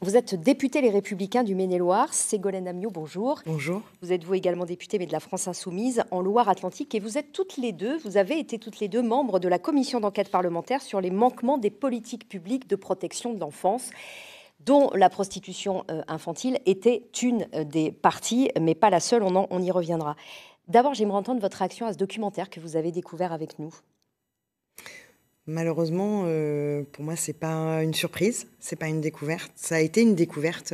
Vous êtes député Les Républicains du Maine-et-Loire. Ségolène Amniot, bonjour. Bonjour. Vous êtes vous également députée, mais de la France Insoumise, en Loire-Atlantique. Et vous êtes toutes les deux, vous avez été toutes les deux membres de la commission d'enquête parlementaire sur les manquements des politiques publiques de protection de l'enfance, dont la prostitution infantile était une des parties, mais pas la seule, on y reviendra. D'abord, j'aimerais entendre votre réaction à ce documentaire que vous avez découvert avec nous. Malheureusement, pour moi, c'est pas une surprise, c'est pas une découverte. Ça a été une découverte,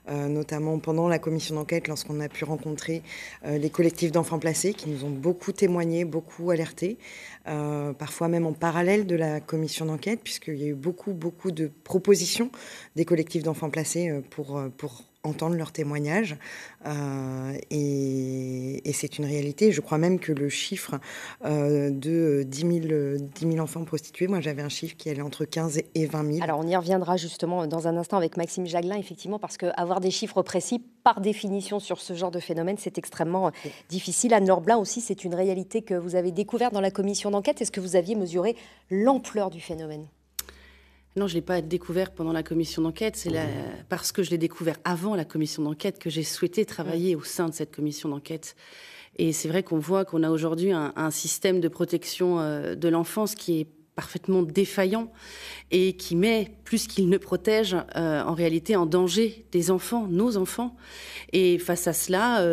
notamment pendant la commission d'enquête, lorsqu'on a pu rencontrer les collectifs d'enfants placés qui nous ont beaucoup témoigné, beaucoup alerté, parfois même en parallèle de la commission d'enquête, puisqu'il y a eu beaucoup de propositions des collectifs d'enfants placés pour entendre leurs témoignages. Et c'est une réalité. Je crois même que le chiffre de 10 000 enfants prostitués, moi j'avais un chiffre qui allait entre 15 et 20 000. Alors on y reviendra justement dans un instant avec Maxime Jaglen, effectivement, parce qu'avoir des chiffres précis, par définition, sur ce genre de phénomène, c'est extrêmement difficile. Anne-Laure Blin aussi, c'est une réalité que vous avez découverte dans la commission d'enquête. Est-ce que vous aviez mesuré l'ampleur du phénomène ? Non, je ne l'ai pas découvert pendant la commission d'enquête. C'est parce que je l'ai découvert avant la commission d'enquête que j'ai souhaité travailler au sein de cette commission d'enquête. Et c'est vrai qu'on voit qu'on a aujourd'hui un système de protection de l'enfance qui est parfaitement défaillant et qui met, plus qu'il ne protège, en réalité en danger des enfants, nos enfants. Et face à cela,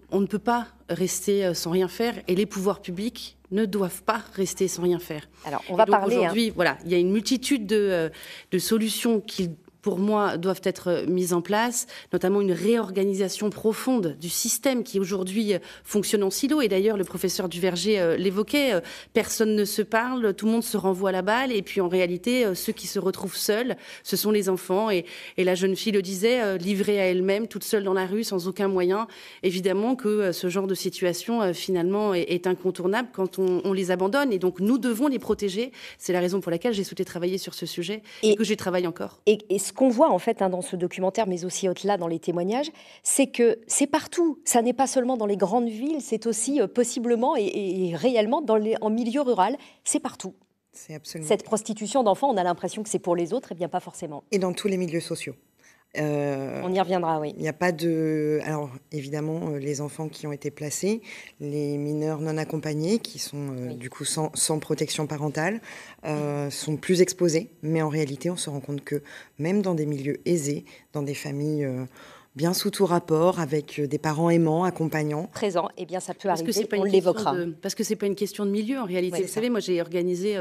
on ne peut pas rester sans rien faire et les pouvoirs publics ne doivent pas rester sans rien faire. Alors, on va parler... Aujourd'hui, voilà, il y a une multitude de solutions qui, pour moi, doivent être mises en place, notamment une réorganisation profonde du système qui aujourd'hui fonctionne en silo. Et d'ailleurs, le professeur Duverger l'évoquait, personne ne se parle, tout le monde se renvoie la balle. Et puis en réalité, ceux qui se retrouvent seuls, ce sont les enfants. Et la jeune fille le disait, livrée à elle-même, toute seule dans la rue, sans aucun moyen. Évidemment que ce genre de situation, finalement, est incontournable quand on les abandonne. Et donc, nous devons les protéger. C'est la raison pour laquelle j'ai souhaité travailler sur ce sujet et que j'y travaille encore. Et ce qu'on voit en fait dans ce documentaire, mais aussi au-delà dans les témoignages, c'est que c'est partout. Ça n'est pas seulement dans les grandes villes, c'est aussi possiblement et réellement en milieu rural. C'est partout. C'est absolument. Cette prostitution d'enfants, on a l'impression que c'est pour les autres, et bien pas forcément. Et dans tous les milieux sociaux. On y reviendra, oui. Il n'y a pas de... Alors, évidemment, les enfants qui ont été placés, les mineurs non accompagnés, qui sont du coup sans protection parentale, sont plus exposés. Mais en réalité, on se rend compte que même dans des milieux aisés, dans des familles bien sous tout rapport, avec des parents aimants, accompagnants... Présents, eh bien ça peut arriver, on l'évoquera. l'évoquera. Parce que ce n'est pas une question de milieu, en réalité. Ouais, vous savez, moi, j'ai organisé...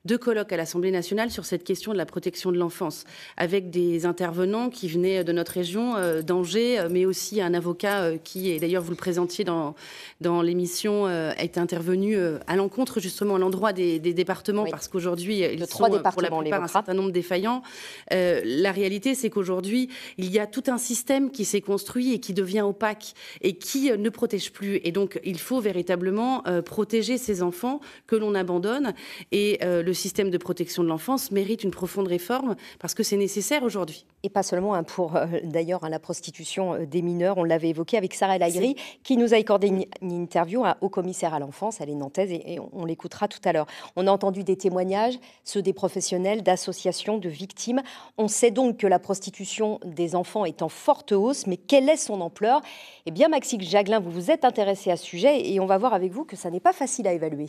2 colloques à l'Assemblée nationale sur cette question de la protection de l'enfance, avec des intervenants qui venaient de notre région, d'Angers, mais aussi un avocat qui, et d'ailleurs vous le présentiez dans l'émission, a été intervenu à l'encontre, justement, à l'endroit des départements, parce qu'aujourd'hui, ils sont pour la plupart un certain nombre défaillants. La réalité, c'est qu'aujourd'hui, il y a tout un système qui s'est construit et qui devient opaque et qui ne protège plus. Et donc, il faut véritablement protéger ces enfants que l'on abandonne. Et le système de protection de l'enfance mérite une profonde réforme parce que c'est nécessaire aujourd'hui. Et pas seulement pour, d'ailleurs, la prostitution des mineurs, on l'avait évoqué avec Sarah El Haïry, qui nous a accordé une interview au commissaire à l'enfance, elle est nantaise, et on l'écoutera tout à l'heure. On a entendu des témoignages, ceux des professionnels, d'associations, de victimes. On sait donc que la prostitution des enfants est en forte hausse, mais quelle est son ampleur ? Eh bien, Maxime Jaglen, vous vous êtes intéressé à ce sujet, et on va voir avec vous que ça n'est pas facile à évaluer.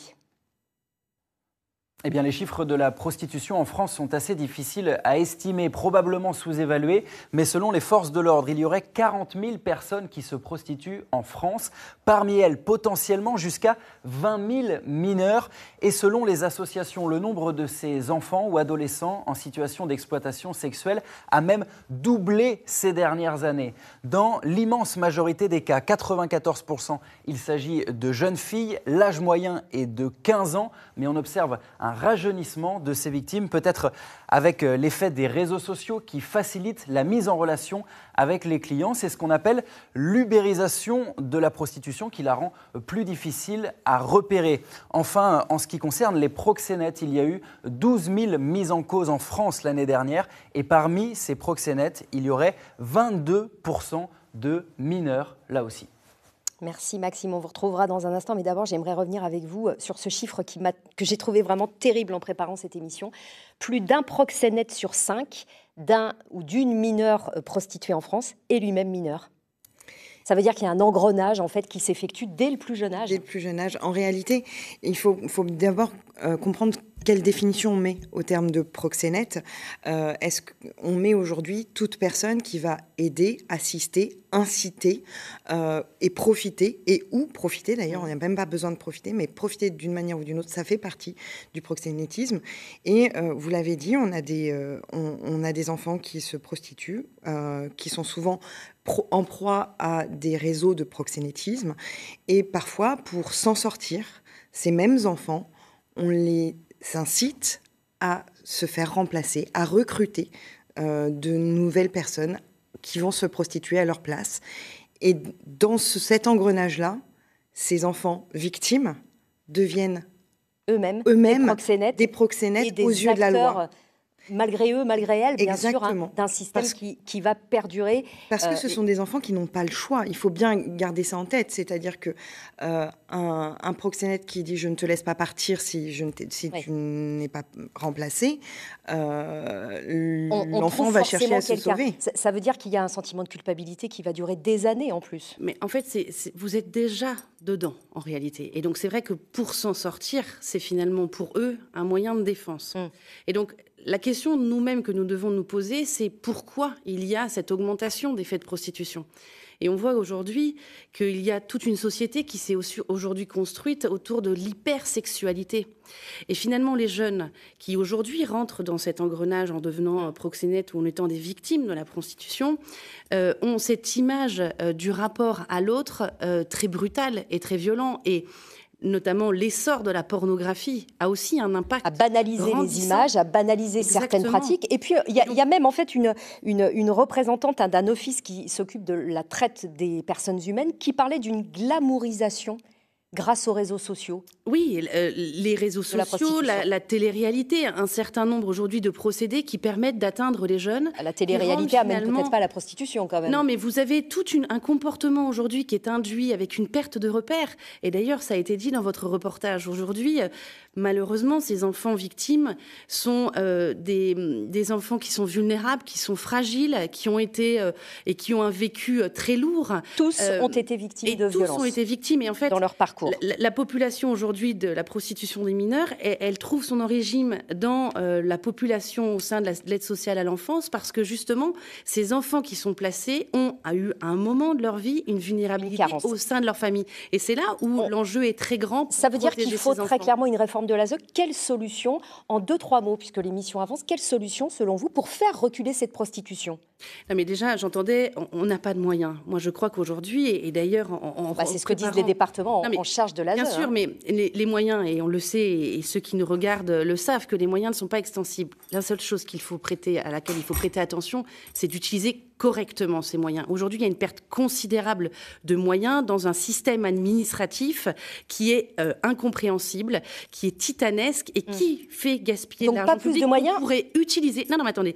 Eh bien, les chiffres de la prostitution en France sont assez difficiles à estimer, probablement sous-évalués, mais selon les forces de l'ordre, il y aurait 40 000 personnes qui se prostituent en France, parmi elles potentiellement jusqu'à 20 000 mineurs. Et selon les associations, le nombre de ces enfants ou adolescents en situation d'exploitation sexuelle a même doublé ces dernières années. Dans l'immense majorité des cas, 94%, il s'agit de jeunes filles, l'âge moyen est de 15 ans, mais on observe un rajeunissement de ces victimes, peut-être avec l'effet des réseaux sociaux qui facilitent la mise en relation avec les clients. C'est ce qu'on appelle l'ubérisation de la prostitution qui la rend plus difficile à repérer. Enfin, en ce qui concerne les proxénètes, il y a eu 12 000 mises en cause en France l'année dernière et parmi ces proxénètes, il y aurait 22% de mineurs là aussi. Merci Maxime, on vous retrouvera dans un instant, mais d'abord j'aimerais revenir avec vous sur ce chiffre que j'ai trouvé vraiment terrible en préparant cette émission. Plus d'un proxénète sur 5 d'un ou d'une mineure prostituée en France est lui-même mineur. Ça veut dire qu'il y a un engrenage en fait qui s'effectue dès le plus jeune âge. Dès le plus jeune âge. En réalité, il faut d'abord comprendre quelle définition on met au terme de proxénète. Est-ce qu'on met aujourd'hui toute personne qui va aider, assister, inciter et profiter, et ou profiter d'ailleurs, on n'a même pas besoin de profiter, mais profiter d'une manière ou d'une autre, ça fait partie du proxénétisme. Et vous l'avez dit, on a des enfants qui se prostituent, qui sont souvent en proie à des réseaux de proxénétisme. Et parfois, pour s'en sortir, ces mêmes enfants, on les incite à se faire remplacer, à recruter de nouvelles personnes qui vont se prostituer à leur place. Et dans cet engrenage-là, ces enfants victimes deviennent eux-mêmes des proxénètes aux yeux de la loi. Malgré eux, malgré elles, bien sûr, d'un système qui va perdurer. Parce que ce sont des enfants qui n'ont pas le choix. Il faut bien garder ça en tête. C'est-à-dire que un proxénète qui dit « je ne te laisse pas partir si tu n'es pas remplacé », l'enfant va chercher à se sauver. Ça veut dire qu'il y a un sentiment de culpabilité qui va durer des années en plus. Mais en fait, vous êtes déjà dedans, en réalité. Et donc, c'est vrai que pour s'en sortir, c'est finalement pour eux un moyen de défense. Et donc, la question nous-mêmes que nous devons nous poser, c'est pourquoi il y a cette augmentation des faits de prostitution. Et on voit aujourd'hui qu'il y a toute une société qui s'est aujourd'hui construite autour de l'hypersexualité. Et finalement, les jeunes qui aujourd'hui rentrent dans cet engrenage en devenant proxénètes ou en étant des victimes de la prostitution ont cette image du rapport à l'autre très brutal et très violent. Et notamment l'essor de la pornographie a aussi un impact. À banaliser les images, à banaliser certaines pratiques. Et puis, il y a même en fait une représentante d'un office qui s'occupe de la traite des personnes humaines qui parlait d'une glamourisation grâce aux réseaux sociaux. Oui, les réseaux sociaux, la télé-réalité, un certain nombre aujourd'hui de procédés qui permettent d'atteindre les jeunes. La télé-réalité amène peut-être pas à la prostitution quand même. Non, mais vous avez tout un comportement aujourd'hui qui est induit avec une perte de repères. Et d'ailleurs, ça a été dit dans votre reportage aujourd'hui. Malheureusement, ces enfants victimes sont des enfants qui sont vulnérables, qui sont fragiles, qui ont été et qui ont un vécu très lourd. Tous ont été victimes de violences. Tous ont été victimes. Et en fait, dans leur parcours. La population aujourd'hui de la prostitution des mineurs, elle trouve son origine dans la population au sein de l'aide sociale à l'enfance, parce que justement, ces enfants qui sont placés ont eu à un moment de leur vie une vulnérabilité au sein de leur famille. Et c'est là où l'enjeu est très grand. Ça veut dire qu'il faut très clairement une réforme de l'ASE. Quelle solution, en 2-3 mots, puisque l'émission avance, quelle solution, selon vous, pour faire reculer cette prostitution ? Non, mais déjà, j'entendais, on n'a pas de moyens. Moi, je crois qu'aujourd'hui, et d'ailleurs... c'est ce que disent les départements en charge de l'ASE. Bien sûr, mais les moyens, et on le sait, et ceux qui nous regardent le savent, que les moyens ne sont pas extensibles. La seule chose à laquelle il faut prêter attention, c'est d'utiliser correctement ces moyens. Aujourd'hui, il y a une perte considérable de moyens dans un système administratif qui est incompréhensible, qui est titanesque et qui fait gaspiller de l'argent public. Donc pas plus de moyens. On pourrait utiliser... Non, mais attendez.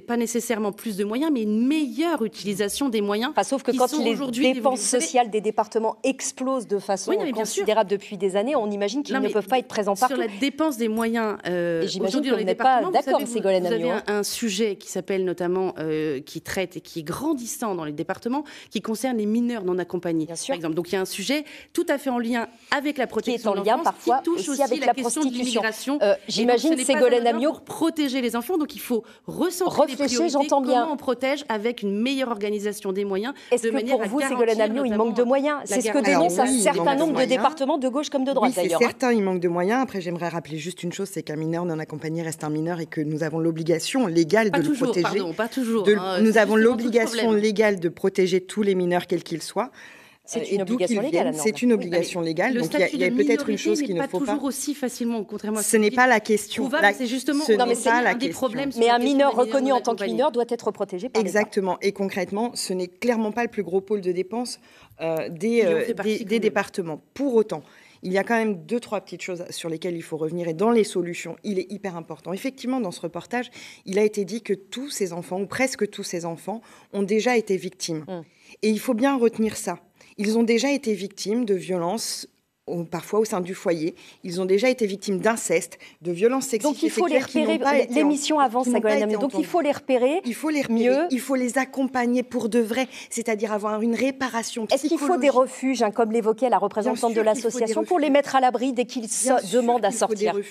Pas nécessairement plus de moyens, mais une meilleure utilisation des moyens. Sauf que quand les dépenses sociales des départements explosent de façon considérable depuis des années, on imagine qu'ils ne peuvent pas être présents partout. Sur la dépense des moyens, et j'imagine que vous n'êtes pas d'accord, Ségolène Amiot. Vous avez un sujet qui s'appelle notamment, qui traite et qui est grandissant dans les départements, qui concerne les mineurs non accompagnés, par exemple. Donc il y a un sujet tout à fait en lien avec la protection de l'enfance, qui touche aussi avec la question de l'immigration. J'imagine, Ségolène Amiot, pour protéger les enfants, donc il faut recentrer les priorités, comment on protège avec une meilleure organisation des moyens. Est-ce que pour vous, Ségolène Amiot, il manque de moyens ? C'est ce que dénonce un certain nombre de départements de gauche comme de droite, d'ailleurs. C'est certain, il manque de moyens. Après, j'aimerais rappeler juste une chose, c'est qu'un mineur non accompagné reste un mineur et que nous avons l'obligation légale de le protéger. Pardon, pas toujours. Nous avons l'obligation légale de protéger tous les mineurs, quels qu'ils soient. C'est une obligation légale. C'est une obligation légale. Donc il y a peut-être une chose qu'il ne faut pas. Toujours aussi facilement, contrairement à ce n'est pas la question. C'est justement un des problèmes. Mais un mineur reconnu en tant que mineur doit être protégé par l'État. Exactement. Et concrètement, ce n'est clairement pas le plus gros pôle de dépenses des départements. Pour autant, il y a quand même 2-3 petites choses sur lesquelles il faut revenir. Et dans les solutions, il est hyper important. Effectivement, dans ce reportage, il a été dit que tous ces enfants, ou presque tous ces enfants, ont déjà été victimes. Et il faut bien retenir ça. Ils ont déjà été victimes de violences parfois au sein du foyer. Ils ont déjà été victimes d'inceste, de violences sexuelles. Donc il faut les repérer. L'émission avance, donc il faut les repérer. Il faut les repérer. Mieux. Il faut les accompagner pour de vrai, c'est-à-dire avoir une réparation psychologique. Est-ce qu'il faut des refuges, comme l'évoquait la représentante de l'association, pour les mettre à l'abri dès qu'ils demandent à sortir? Il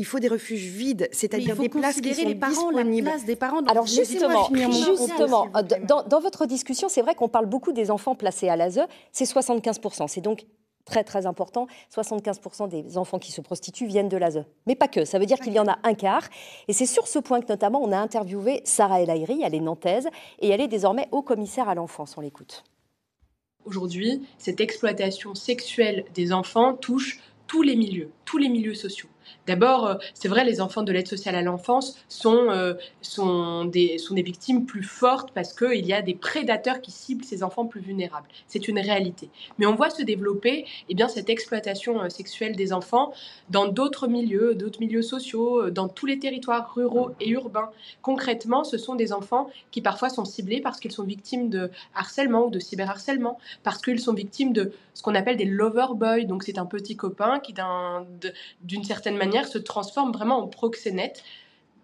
faut des refuges vides, c'est-à-dire des places qui sont disponibles. La place des parents. Alors justement, dans votre discussion, c'est vrai qu'on parle beaucoup des enfants placés à l'ASE, c'est 75%. C'est donc très très important, 75% des enfants qui se prostituent viennent de l'ASE. Mais pas que, ça veut dire qu'il y en a un quart. Et c'est sur ce point que notamment on a interviewé Sarah El Haïry, elle est nantaise, et elle est désormais haut commissaire à l'enfance. On l'écoute. Aujourd'hui, cette exploitation sexuelle des enfants touche tous les milieux sociaux. D'abord, c'est vrai, les enfants de l'aide sociale à l'enfance sont des victimes plus fortes parce qu'il y a des prédateurs qui ciblent ces enfants plus vulnérables. C'est une réalité. Mais on voit se développer cette exploitation sexuelle des enfants dans d'autres milieux sociaux, dans tous les territoires ruraux et urbains. Concrètement, ce sont des enfants qui parfois sont ciblés parce qu'ils sont victimes de harcèlement ou de cyberharcèlement, parce qu'ils sont victimes de ce qu'on appelle des lover boys. Donc c'est un petit copain qui, d'une certaine manière, se transforme vraiment en proxénète.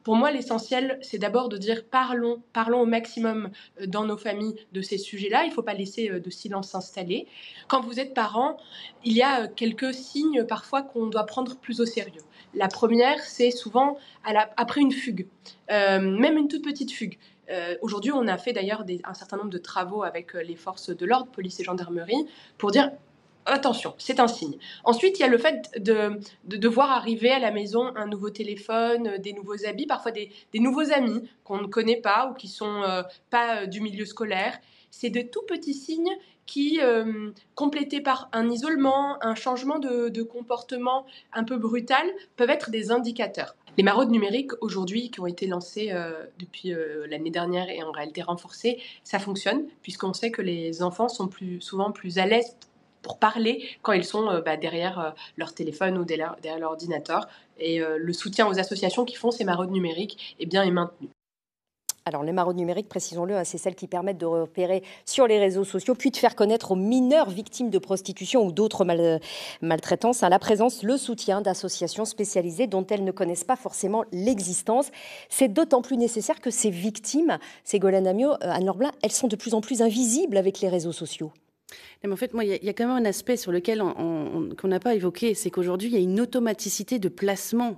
Pour moi, l'essentiel, c'est d'abord de dire parlons au maximum dans nos familles de ces sujets-là. Il ne faut pas laisser de silence s'installer. Quand vous êtes parent, il y a quelques signes parfois qu'on doit prendre plus au sérieux. La première, c'est souvent après une fugue, même une toute petite fugue. Aujourd'hui, on a fait d'ailleurs un certain nombre de travaux avec les forces de l'ordre, police et gendarmerie, pour dire attention, c'est un signe. Ensuite, il y a le fait de voir arriver à la maison un nouveau téléphone, des nouveaux habits, parfois des nouveaux amis qu'on ne connaît pas ou qui ne sont pas du milieu scolaire. C'est de tout petits signes qui, complétés par un isolement, un changement de comportement un peu brutal, peuvent être des indicateurs. Les maraudes numériques, aujourd'hui, qui ont été lancées depuis l'année dernière et en réalité renforcées, ça fonctionne, puisqu'on sait que les enfants sont souvent plus à l'aise pour parler quand ils sont derrière leur téléphone ou derrière leur ordinateur. Et le soutien aux associations qui font ces maraudes numériques est maintenu. Alors, les maraudes numériques, précisons-le, c'est celles qui permettent de repérer sur les réseaux sociaux, puis de faire connaître aux mineurs victimes de prostitution ou d'autres maltraitances la présence, le soutien d'associations spécialisées dont elles ne connaissent pas forcément l'existence. C'est d'autant plus nécessaire que ces victimes, Ségolène Amiot, Anne-Laure Blin, elles sont de plus en plus invisibles avec les réseaux sociaux. Mais en fait, moi, il y a quand même un aspect sur lequel qu'on n'a pas évoqué, c'est qu'aujourd'hui, il y a une automaticité de placement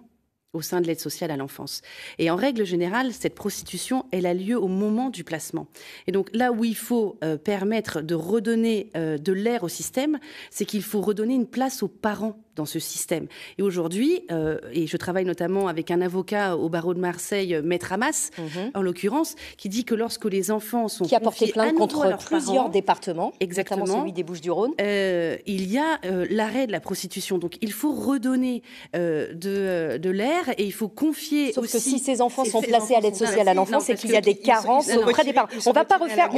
au sein de l'aide sociale à l'enfance. Et en règle générale, cette prostitution, elle a lieu au moment du placement. Et donc là où il faut permettre de redonner de l'air au système, c'est qu'il faut redonner une place aux parents dans ce système. Et aujourd'hui, et je travaille notamment avec un avocat au barreau de Marseille, Maître Hamas, en l'occurrence, qui dit que lorsque les enfants sont qui a porté plainte contre plusieurs parents, départements, exactement, notamment celui des Bouches-du-Rhône, il y a l'arrêt de la prostitution. Donc il faut redonner de l'air et il faut confier. Sauf aussi, que si ces enfants sont placés à l'aide sociale à l'enfance, c'est qu'il y a des carences auprès des parents. On ne va pas refaire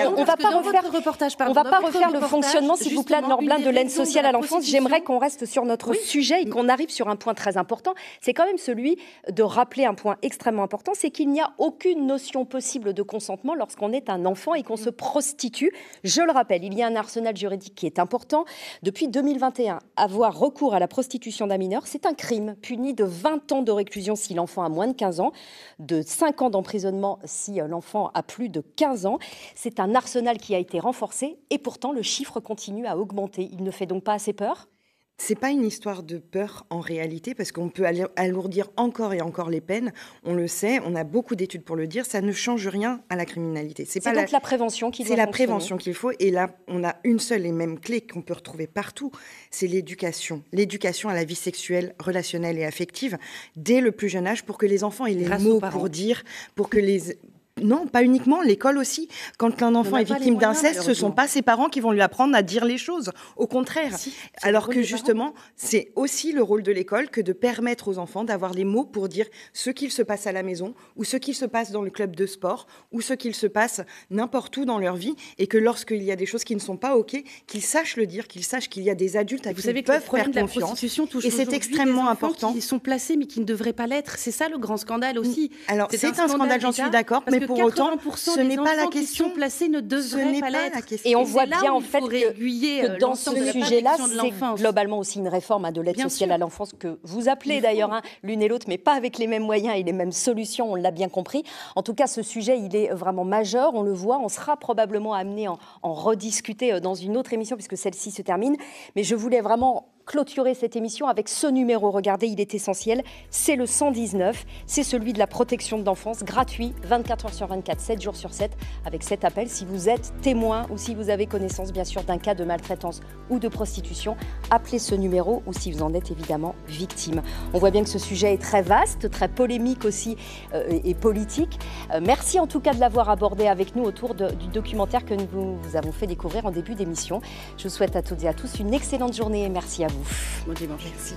le fonctionnement, s'il vous plaît, Anne-Laure Blin, de l'aide sociale à l'enfance. J'aimerais qu'on reste sur notre sujet et qu'on arrive sur un point très important. C'est quand même celui de rappeler un point extrêmement important, c'est qu'il n'y a aucune notion possible de consentement lorsqu'on est un enfant et qu'on se prostitue. Je le rappelle, il y a un arsenal juridique qui est important. Depuis 2021, avoir recours à la prostitution d'un mineur, c'est un crime puni de 20 ans de réclusion si l'enfant a moins de 15 ans, de 5 ans d'emprisonnement si l'enfant a plus de 15 ans. C'est un arsenal qui a été renforcé et pourtant le chiffre continue à augmenter. Il ne fait donc pas assez peur ? C'est pas une histoire de peur en réalité, parce qu'on peut alourdir encore et encore les peines. On le sait, on a beaucoup d'études pour le dire. Ça ne change rien à la criminalité. C'est donc la prévention qui doit fonctionner. C'est la prévention qu'il faut. Et là, on a une seule et même clé qu'on peut retrouver partout. C'est l'éducation. L'éducation à la vie sexuelle, relationnelle et affective dès le plus jeune âge, pour que les enfants aient les mots pour dire, pour que les... Non, pas uniquement, l'école aussi. Quand un enfant est victime d'inceste, ce ne sont pas ses parents qui vont lui apprendre à dire les choses. Au contraire. Alors que justement, c'est aussi le rôle de l'école que de permettre aux enfants d'avoir les mots pour dire ce qu'il se passe à la maison, ou ce qu'il se passe dans le club de sport, ou ce qu'il se passe n'importe où dans leur vie, et que lorsqu'il y a des choses qui ne sont pas OK, qu'ils sachent le dire, qu'ils sachent qu'il y a des adultes à qui ils peuvent faire confiance. Et c'est extrêmement important. Qui sont placés mais qui ne devraient pas l'être. C'est ça le grand scandale aussi. Alors c'est un scandale, j'en suis d'accord, mais mais pour autant, ce n'est pas la question. Placés ne devraient pas l'être. Et on voit bien en fait que dans ce sujet-là, c'est globalement aussi une réforme de l'aide sociale à l'enfance que vous appelez d'ailleurs l'une et l'autre, mais pas avec les mêmes moyens et les mêmes solutions, on l'a bien compris. En tout cas, ce sujet, il est vraiment majeur, on le voit, on sera probablement amené à en rediscuter dans une autre émission puisque celle-ci se termine. Mais je voulais vraiment clôturer cette émission avec ce numéro. Regardez, il est essentiel. C'est le 119. C'est celui de la protection de l'enfance, gratuit, 24 heures sur 24, 7 jours sur 7, avec cet appel. Si vous êtes témoin ou si vous avez connaissance, bien sûr, d'un cas de maltraitance ou de prostitution, appelez ce numéro ou si vous en êtes évidemment victime. On voit bien que ce sujet est très vaste, très polémique aussi et politique. Merci en tout cas de l'avoir abordé avec nous autour du documentaire que nous vous avons fait découvrir en début d'émission. Je vous souhaite à toutes et à tous une excellente journée et merci à vous. Bon dimanche. Merci.